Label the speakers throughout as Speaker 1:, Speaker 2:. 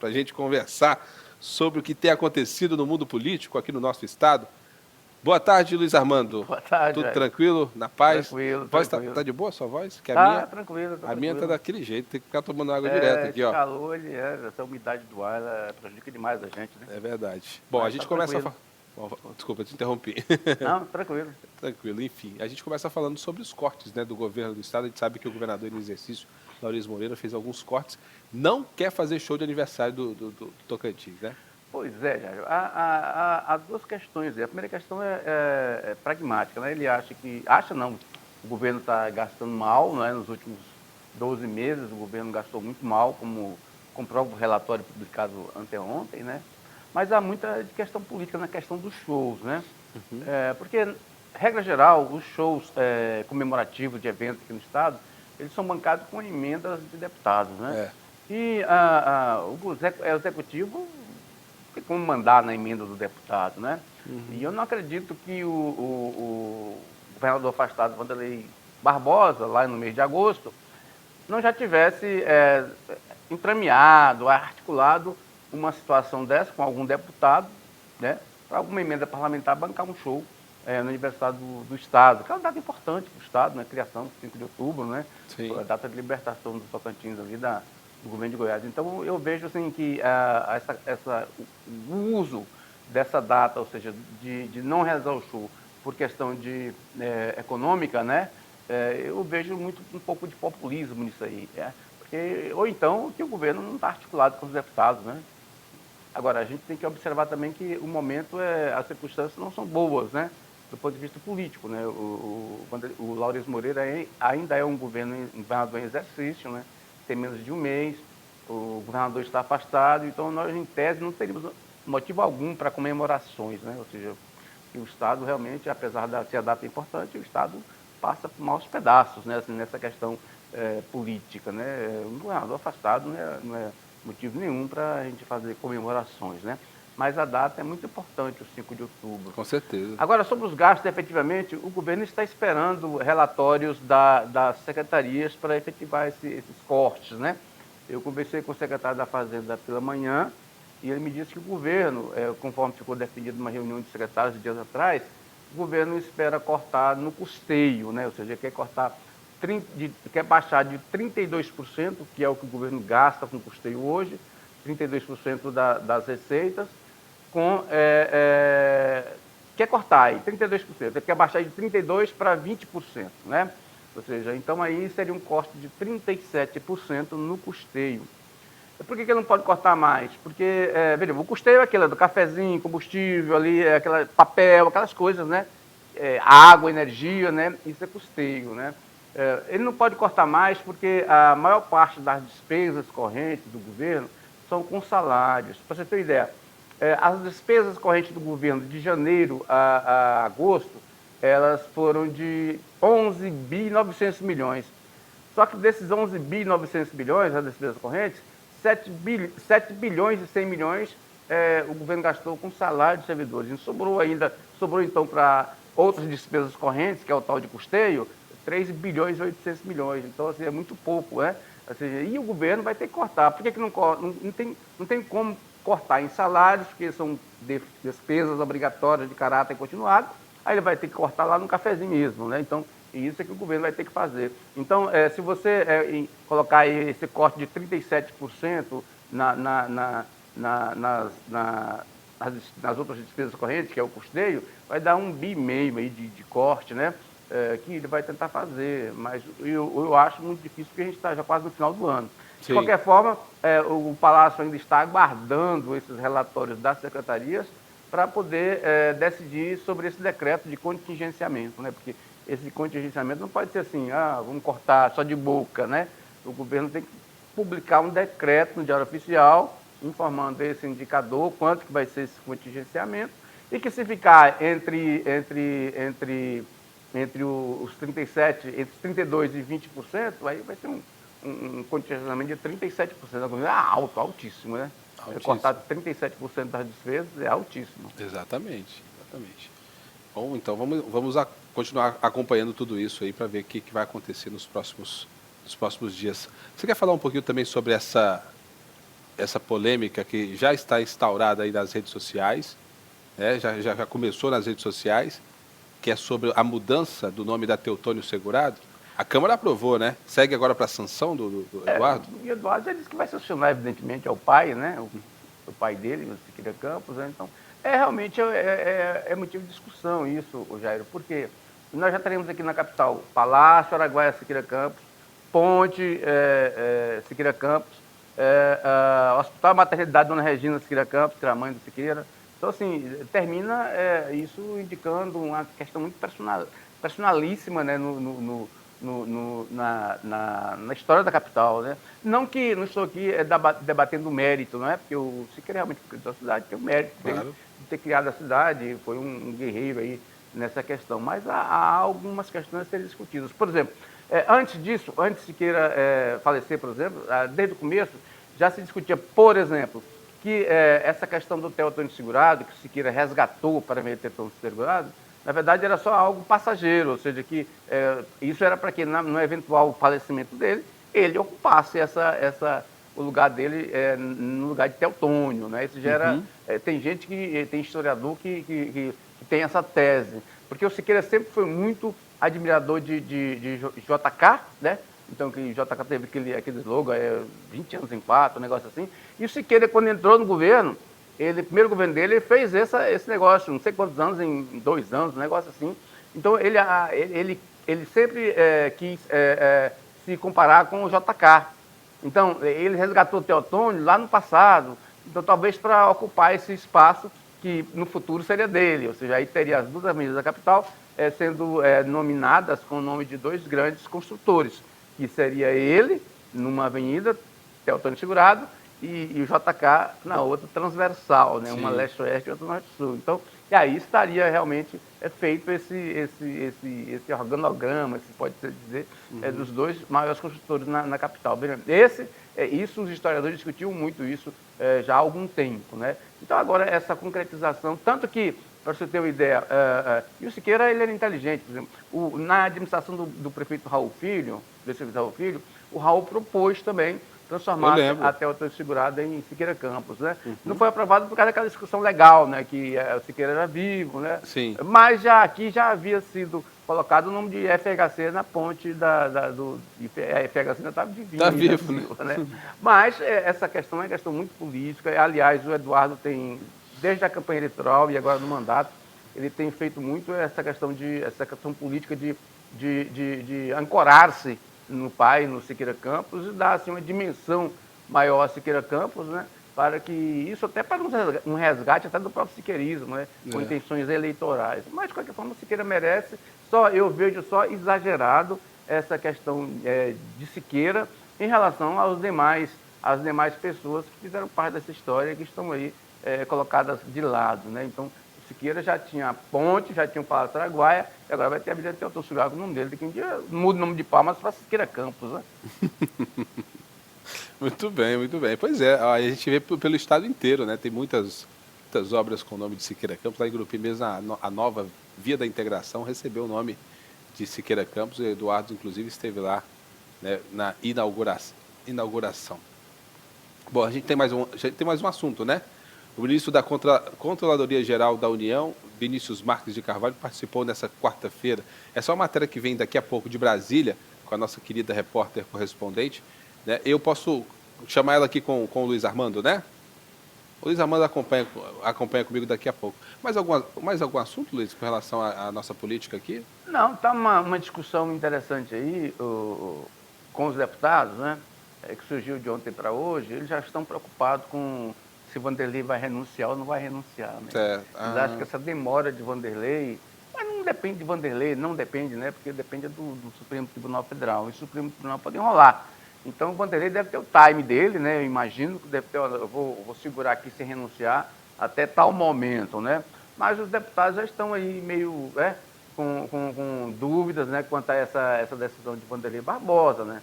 Speaker 1: para a gente conversar sobre o que tem acontecido no mundo político aqui no nosso estado. Boa tarde, Luiz Armando.
Speaker 2: Boa tarde,
Speaker 1: Tudo
Speaker 2: velho.
Speaker 1: tranquilo? Na paz?
Speaker 2: Tranquilo,
Speaker 1: Voz tá
Speaker 2: tranquilo.
Speaker 1: de boa a sua voz? Que
Speaker 2: Tá tranquilo, tá
Speaker 1: a minha tá
Speaker 2: tranquilo.
Speaker 1: daquele jeito, tem que ficar tomando água direto aqui,
Speaker 2: Esse
Speaker 1: ó.
Speaker 2: calor, essa umidade do ar, ela prejudica demais a gente, né?
Speaker 1: É verdade. Bom, a
Speaker 2: Mas
Speaker 1: gente
Speaker 2: tá
Speaker 1: começa a
Speaker 2: tranquilo.
Speaker 1: falar. Desculpa, te interrompi.
Speaker 2: Não, tranquilo.
Speaker 1: Tranquilo, enfim. A gente começa falando sobre os cortes, né, do governo do estado. A gente sabe que o governador em exercício, Lauris Moreira, fez alguns cortes. Não quer fazer show de aniversário do Tocantins, né?
Speaker 2: Pois é, Jair. Há duas questões aí. A primeira questão é pragmática, né? Ele acha que... Acha não. O governo está gastando mal, né? Nos últimos 12 meses, o governo gastou muito mal, como comprova o relatório publicado anteontem, né? Mas há muita questão política na questão dos shows, né? Porque, regra geral, os shows comemorativos de eventos aqui no Estado, eles são bancados com emendas de deputados, né?
Speaker 1: É.
Speaker 2: E o executivo tem como mandar na emenda do deputado, né? E eu não acredito que o governador afastado, Wanderlei Barbosa, lá no mês de agosto, não já tivesse entrameado, articulado uma situação dessa com algum deputado, né, para alguma emenda parlamentar bancar um show no aniversário do Estado, que é uma data importante para o Estado, né, criação, 5 de outubro, né,
Speaker 1: Sim.
Speaker 2: a data de libertação dos Tocantins ali do governo de Goiás. Então, eu vejo assim que o uso dessa data, ou seja, de não realizar o show por questão econômica, né, eu vejo um pouco de populismo nisso aí. Ou então que o governo não está articulado com os deputados, né? Agora, a gente tem que observar também que o momento, as circunstâncias não são boas, né? Do ponto de vista político, né? O Lauris Moreira ainda é um governador em exercício, né? Tem menos de um mês, o governador está afastado, então nós, em tese, não teríamos motivo algum para comemorações, né? Ou seja, o Estado realmente, apesar de ser a data importante, o Estado passa por maus pedaços, né? Assim, nessa questão política, né? Um governador afastado não é motivo nenhum para a gente fazer comemorações, né? Mas a data é muito importante, o 5 de outubro.
Speaker 1: Com certeza.
Speaker 2: Agora, sobre os gastos, efetivamente, o governo está esperando relatórios das secretarias para efetivar esses cortes, né? Eu conversei com o secretário da Fazenda pela manhã e ele me disse que o governo, conforme ficou definido numa reunião de secretários dias atrás, o governo espera cortar no custeio, né? Ou seja, quer baixar de 32%, que é o que o governo gasta com custeio hoje, 32% das receitas, quer cortar aí 32%, ele quer baixar de 32% para 20%, né? Ou seja, então aí seria um corte de 37% no custeio. Por que ele não pode cortar mais? Porque, veja, o custeio é aquele do cafezinho, combustível ali, papel, aquelas coisas, né? Água, energia, né? Isso é custeio, né? Ele não pode cortar mais porque a maior parte das despesas correntes do governo são com salários. Para você ter uma ideia, as despesas correntes do governo de janeiro a agosto, elas foram de 11 bi 900 milhões. Só que desses 11 bi 900 milhões, as despesas correntes, 7 bilhões e 100 milhões o governo gastou com salário de servidores. E sobrou então para outras despesas correntes, que é o tal de custeio, 3 bilhões e 800 milhões. Então, assim, é muito pouco, né? Assim, e o governo vai ter que cortar. Por que não corta? Não tem como cortar em salários, porque são despesas obrigatórias de caráter continuado. Aí ele vai ter que cortar lá no cafezinho mesmo, né? Então, isso é que o governo vai ter que fazer. Então, se você colocar aí esse corte de 37% nas outras despesas correntes, que é o custeio, vai dar 1,5 bi aí de corte, né? Que ele vai tentar fazer, mas eu acho muito difícil porque a gente está já quase no final do ano.
Speaker 1: Sim.
Speaker 2: De qualquer forma, o Palácio ainda está aguardando esses relatórios das secretarias para poder decidir sobre esse decreto de contingenciamento, né? Porque esse contingenciamento não pode ser assim, vamos cortar só de boca, né? O governo tem que publicar um decreto no Diário Oficial, informando esse indicador, quanto que vai ser esse contingenciamento, e que se ficar entre os 37%, entre 32% e 20%, aí vai ter um contingenciamento de 37%. Altíssimo, né?
Speaker 1: Altíssimo.
Speaker 2: Cortar 37% das despesas é altíssimo.
Speaker 1: Exatamente, exatamente. Bom, então vamos continuar acompanhando tudo isso aí para ver o que vai acontecer nos próximos dias. Você quer falar um pouquinho também sobre essa polêmica que já está instaurada aí nas redes sociais, né? Já começou nas redes sociais, que é sobre a mudança do nome da Teotônio Segurado. A Câmara aprovou, né? Segue agora para a sanção do Eduardo?
Speaker 2: O Eduardo já disse que vai sancionar, evidentemente, ao pai, né? O pai dele, o Siqueira Campos, né? Então, realmente é motivo de discussão isso, Jairo, porque nós já teremos aqui na capital Palácio Araguaia Siqueira Campos, Ponte Siqueira Campos, Hospital Maternidade Dona Regina Siqueira Campos, que era a mãe do Siqueira. Então, assim, termina isso indicando uma questão muito personalíssima, né, na história da capital, né? Não estou aqui debatendo o mérito, não é? Porque o Siqueira realmente criou a cidade, tem o mérito
Speaker 1: Claro.
Speaker 2: de ter criado a cidade, foi um guerreiro aí nessa questão. Mas há algumas questões a serem discutidas. Por exemplo, antes disso, antes de Siqueira falecer, por exemplo, desde o começo, já se discutia, por exemplo, que essa questão do Teotônio Segurado, que o Siqueira resgatou para meio Teotônio Segurado, na verdade era só algo passageiro, ou seja, que isso era para que no eventual falecimento dele, ele ocupasse o lugar dele no lugar de Teotônio, né? Isso já era, tem gente tem historiador que tem essa tese, porque o Siqueira sempre foi muito admirador de JK, né? Então, que JK teve aquele slogan, 20 anos em 4, um negócio assim. E o Siqueira, quando entrou no governo, o primeiro governo dele, ele fez esse negócio, não sei quantos anos, em 2 anos, um negócio assim. Então, ele sempre quis se comparar com o JK. Então, ele resgatou o Teotônio lá no passado, então talvez para ocupar esse espaço que no futuro seria dele, ou seja, aí teria as 2 avenidas da capital sendo nominadas com o nome de 2 grandes construtores, que seria ele, numa avenida, Teotônio Segurado, e o JK na outra transversal, né? Uma leste-oeste e outra norte-sul. Então, e aí estaria realmente feito esse organograma, se pode dizer, dos 2 maiores construtores na capital. Isso os historiadores discutiam muito isso já há algum tempo, né? Então agora essa concretização, tanto que, para você ter uma ideia, e o Siqueira ele era inteligente, por exemplo, na administração do prefeito Raul Filho, o Raul propôs também transformar a Teotônio Segurado em Siqueira Campos, né? Não foi aprovado por causa daquela discussão legal, né? Que o Siqueira era vivo, né?
Speaker 1: Sim.
Speaker 2: Mas aqui já havia sido colocado o nome de FHC na ponte FHC ainda estava
Speaker 1: vivo,
Speaker 2: né? Mas essa questão é uma questão muito política. Aliás, o Eduardo tem, desde a campanha eleitoral e agora no mandato, ele tem feito muito essa questão política de ancorar-se no pai, no Siqueira Campos, e dar assim, uma dimensão maior a Siqueira Campos, né? Para que isso até para um resgate até do próprio siqueirismo, né? Com intenções eleitorais. Mas, de qualquer forma, o Siqueira merece. Eu vejo só exagerado essa questão de Siqueira em relação às demais pessoas que fizeram parte dessa história e que estão aí colocadas de lado, né? Então, o Siqueira já tinha a ponte, já tinha o Palácio Araguaia, e agora vai ter a Avenida Teotônio Segurado com o nome dele. Daqui um dia muda o nome de Palmas para Siqueira Campos, né?
Speaker 1: Muito bem, muito bem. Pois é, a gente vê pelo estado inteiro, né? Tem muitas obras com o nome de Siqueira Campos. Lá em Grupi mesmo, a nova Via da Integração recebeu o nome de Siqueira Campos. O Eduardo, inclusive, esteve lá, né, na inauguração. Bom, a gente tem mais um assunto, né? O ministro da Controladoria Geral da União, Vinícius Marques de Carvalho, participou nessa quarta-feira. Essa é uma matéria que vem daqui a pouco de Brasília, com a nossa querida repórter correspondente, né? Eu posso chamar ela aqui com o Luiz Armando, né? O Luiz Armando acompanha comigo daqui a pouco. Mais algum assunto, Luiz, com relação à nossa política aqui?
Speaker 2: Não, está uma discussão interessante aí com os deputados, né? Que surgiu de ontem para hoje. Eles já estão preocupados com se Vanderlei vai renunciar ou não vai renunciar, né? Eles acham que essa demora de Vanderlei, mas não depende de Vanderlei, não depende, né? Porque depende do Supremo Tribunal Federal. E o Supremo Tribunal pode enrolar. Então o Vanderlei deve ter o time dele, né? Eu imagino que deve ter, eu vou segurar aqui sem renunciar até tal momento, né? Mas os deputados já estão aí meio com dúvidas, né, quanto a essa decisão de Vanderlei Barbosa, né?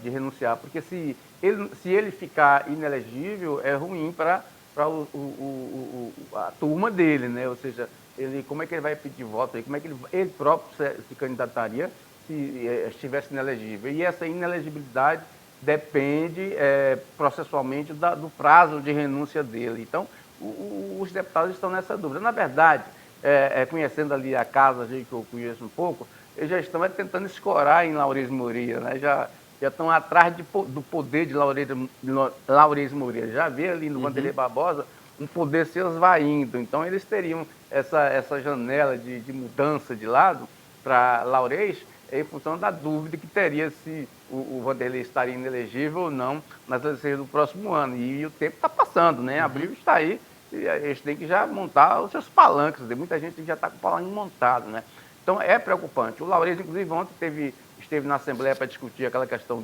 Speaker 2: De renunciar, porque se ele ficar inelegível, é ruim para a turma dele, né? Ou seja, como é que ele vai pedir voto aí? Como é que ele próprio se candidataria se estivesse inelegível? E essa inelegibilidade depende processualmente do prazo de renúncia dele. Então, os deputados estão nessa dúvida. Na verdade, conhecendo ali a casa, que eu conheço um pouco, eles já estão tentando escorar em Laurez Moreira, né? Já estão atrás do poder de Laurez Moreira. Já vê ali no Vanderlei Barbosa um poder se esvaindo. Então, eles teriam essa janela de mudança de lado para Laurez em função da dúvida que teria se o Vanderlei estaria inelegível ou não nas eleições do próximo ano. E o tempo está passando, né? Abril está aí, e eles têm que já montar os seus palanques. Muita gente já está com o palanque montado, né? Então, é preocupante. O Laurez, inclusive, ontem esteve na Assembleia para discutir aquela questão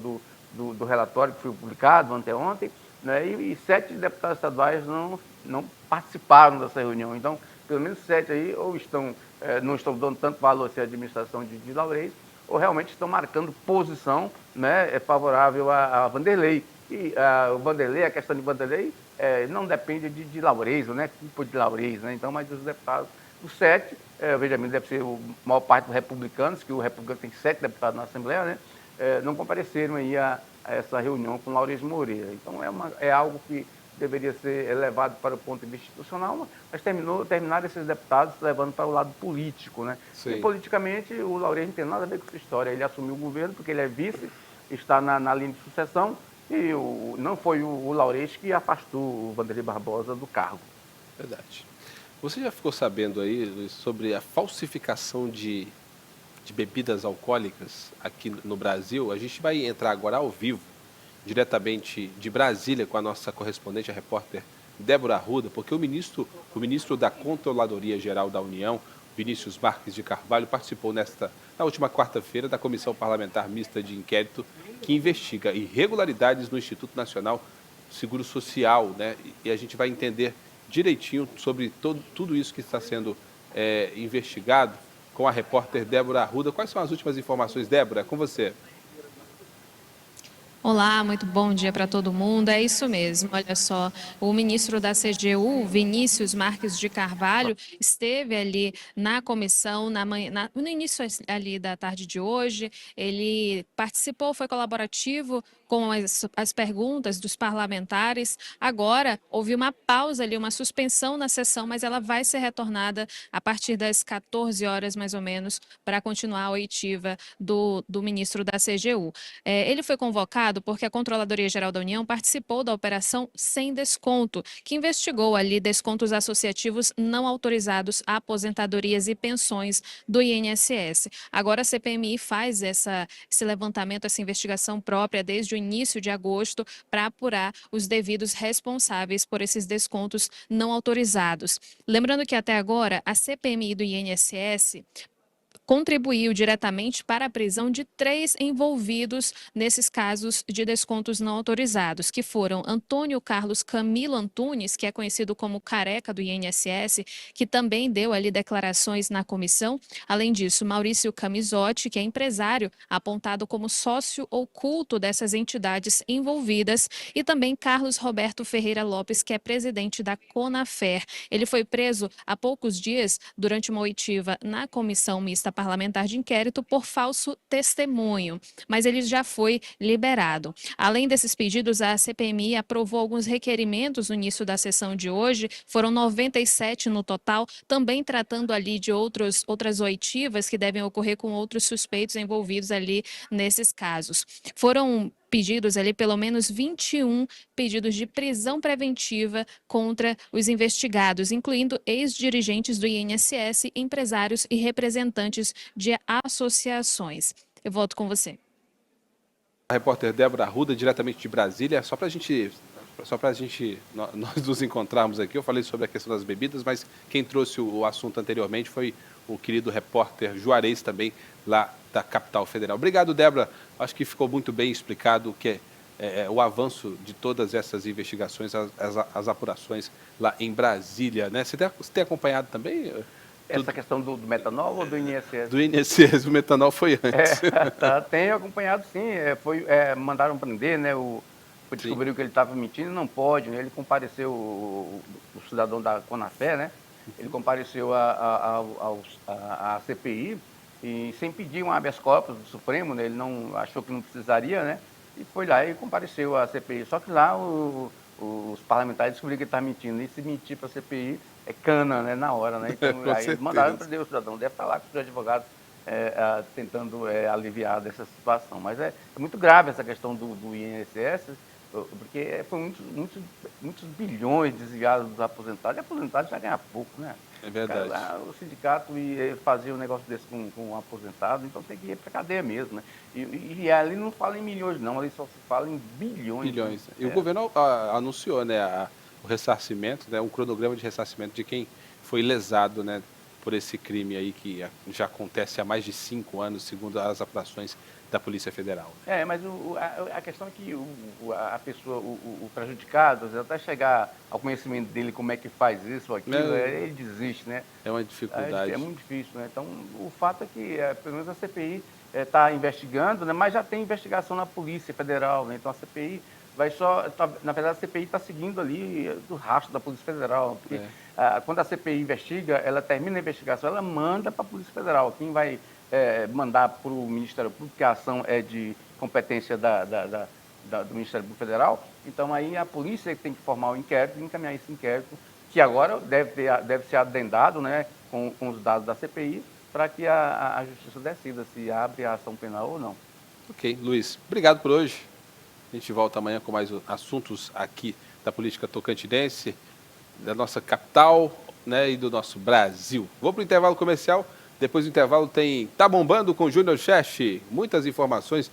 Speaker 2: do relatório que foi publicado anteontem, né? E 7 deputados estaduais não participaram dessa reunião. Então, pelo menos 7 aí ou não estão dando tanto valor à administração de Laurez, ou realmente estão marcando posição, né, favorável a Vanderlei. E o Vanderlei, a questão de Vanderlei, não depende de Laurez, não é culpa de Laurez, né? Então, mas os deputados, os 7, veja bem, deve ser a maior parte dos republicanos, que o republicano tem 7 deputados na Assembleia, né? Não compareceram aí a essa reunião com Laurez Moreira. Então, é algo que deveria ser levado para o ponto de vista institucional, mas terminaram esses deputados levando para o lado político, né?
Speaker 1: Sim.
Speaker 2: E politicamente o Laurez não tem nada a ver com essa história. Ele assumiu o governo porque ele é vice, está na linha de sucessão, e não foi o Laurez que afastou o Vanderlei Barbosa do cargo.
Speaker 1: Verdade. Você já ficou sabendo aí, Luiz, sobre a falsificação de bebidas alcoólicas aqui no Brasil? A gente vai entrar agora ao vivo, diretamente de Brasília, com a nossa correspondente, a repórter Débora Arruda, porque o ministro da Controladoria Geral da União, Vinícius Marques de Carvalho, participou na última quarta-feira da Comissão Parlamentar Mista de Inquérito que investiga irregularidades no Instituto Nacional do Seguro Social, né? E a gente vai entender direitinho sobre tudo isso que está sendo investigado com a repórter Débora Arruda. Quais são as últimas informações, Débora? É com você.
Speaker 3: Olá, muito bom dia para todo mundo. É isso mesmo. Olha só, o ministro da CGU, Vinícius Marques de Carvalho, esteve ali na comissão no início ali da tarde de hoje. Ele participou, foi colaborativo com as perguntas dos parlamentares. Agora, houve uma pausa ali, uma suspensão na sessão, mas ela vai ser retornada a partir das 14 horas, mais ou menos, para continuar a oitiva do ministro da CGU. Ele foi convocado porque a Controladoria Geral da União participou da operação Sem Desconto, que investigou ali descontos associativos não autorizados a aposentadorias e pensões do INSS. Agora a CPMI faz esse levantamento, essa investigação própria desde o início de agosto para apurar os devidos responsáveis por esses descontos não autorizados. Lembrando que até agora a CPMI do INSS contribuiu diretamente para a prisão de 3 envolvidos nesses casos de descontos não autorizados, que foram Antônio Carlos Camilo Antunes, que é conhecido como Careca do INSS, que também deu ali declarações na comissão. Além disso, Maurício Camisotti, que é empresário, apontado como sócio oculto dessas entidades envolvidas, e também Carlos Roberto Ferreira Lopes, que é presidente da Conafer. Ele foi preso há poucos dias durante uma oitiva na Comissão Mista Parlamentar de Inquérito por falso testemunho, mas ele já foi liberado. Além desses pedidos, a CPMI aprovou alguns requerimentos no início da sessão de hoje, foram 97 no total, também tratando ali de outras oitivas que devem ocorrer com outros suspeitos envolvidos ali nesses casos. Foram pedidos ali, pelo menos 21 pedidos de prisão preventiva contra os investigados, incluindo ex-dirigentes do INSS, empresários e representantes de associações. Eu volto com você.
Speaker 1: A repórter Débora Arruda, diretamente de Brasília. Só para a gente nós nos encontrarmos aqui, eu falei sobre a questão das bebidas, mas quem trouxe o assunto anteriormente foi o querido repórter Juarez, também lá da capital federal. Obrigado, Débora. Acho que ficou muito bem explicado o que é o avanço de todas essas investigações, as apurações lá em Brasília, né? Você tem acompanhado também?
Speaker 2: Essa questão do metanol ou do INSS?
Speaker 1: Do INSS, o metanol foi antes.
Speaker 2: Tenho acompanhado, sim. Mandaram prender, né? Descobriu que ele estava mentindo, não pode, né? Ele compareceu, o cidadão da Conafer, né? Ele compareceu à CPI e sem pedir um habeas corpus do Supremo, né? Ele não achou que não precisaria, né? e foi lá e compareceu à CPI. Só que lá os parlamentares descobriram que ele estava mentindo. E se mentir para a CPI é cana, né, na hora, né? Então,
Speaker 1: Com
Speaker 2: aí eles mandaram
Speaker 1: certeza.
Speaker 2: prender o cidadão. Deve estar lá com os advogados tentando aliviar dessa situação. Mas é muito grave essa questão do INSS, porque foi muitos bilhões desviados dos aposentados. E aposentados já ganha pouco, né?
Speaker 1: É verdade.
Speaker 2: O sindicato ia fazer um negócio desse com um aposentado, então tem que ir para a cadeia mesmo, né? E ali não fala em milhões, não, ali só se fala em bilhões.
Speaker 1: Bilhões.
Speaker 2: Né?
Speaker 1: E o governo anunciou, né, o ressarcimento, né, um cronograma de ressarcimento de quem foi lesado, né, por esse crime aí que já acontece há mais de 5 anos, segundo as apurações da Polícia Federal.
Speaker 2: Mas a questão é que a pessoa, o prejudicado, até chegar ao conhecimento dele como é que faz isso ou aquilo, ele desiste, né?
Speaker 1: É uma dificuldade.
Speaker 2: É muito difícil, né? Então, o fato é que, pelo menos a CPI está investigando, né? Mas já tem investigação na Polícia Federal, né? Então a CPI vai na verdade a CPI está seguindo ali do rastro da Polícia Federal, porque quando a CPI investiga, ela termina a investigação, ela manda para a Polícia Federal. Quem vai mandar para o Ministério Público, que a ação é de competência do Ministério Público Federal, então aí a polícia tem que formar o inquérito e encaminhar esse inquérito, que agora deve ser adendado, né, com os dados da CPI, para que a Justiça decida se abre a ação penal ou não.
Speaker 1: Ok, Luiz, obrigado por hoje. A gente volta amanhã com mais assuntos aqui da política tocantinense, da nossa capital, né, e do nosso Brasil. Vou para o intervalo comercial. Depois do intervalo tem Tá Bombando com Júnior Cheste. Muitas informações